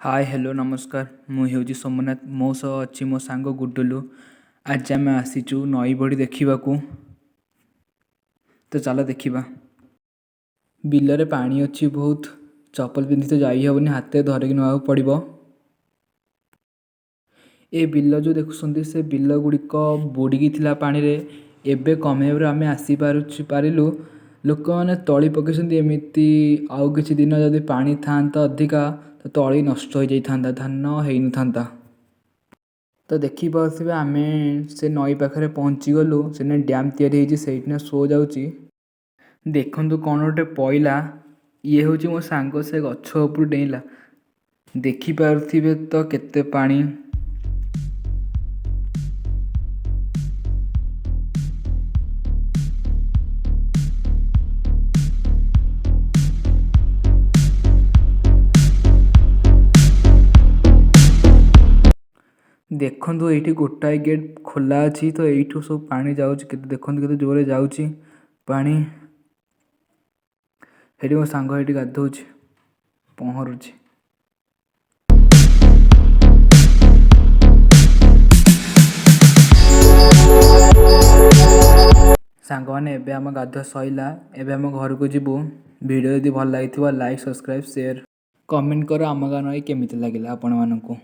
Hi hello नमस्कार मुझे सोमनाथ मो सह अच्छी मो सांग गुडुलु। आज आम आसीचु नई बड़ी देखा। तो चलो देखा। बिलरे पानी अच्छी बहुत। चप्पल पिंधि तो जाई हेबनी, हाथ धरिक ना पड़ो। ए बिल जो देखुं से बिल गुड़िक बुड़ी थिला पानी रे। एबे कमेब्रे आम आसी पारिलु। लोक मैंने तली पकई एमती आउ कि दिन जदि पानी था अधिका तो तली नष्ट हो जाता, धान हो न। तो देखिपे आम से नई पाखे पहुँची गलु। से डैम तैयारी शो जाऊँगी। देखु कौन गोटे पईला। ये हूँ मो सांग से गछ उपर डेला। देखिपे तो केते पानी। देखु ये गोटाए गेट खोला अच्छी तो यू सब पानी जाऊँ। देखो के जोरे जाऊँगी पानी। ये मो सांग ये गाधौ पहरुची। सांग मैंने एबे आम गाधुआ सैला। एबे आम घर को जीवु। वीडियो यदि भल लगी लाइक सब्सक्राइब शेयर कमेंट कर। आम गाँ नई केमिति लगिला आपण मानकु।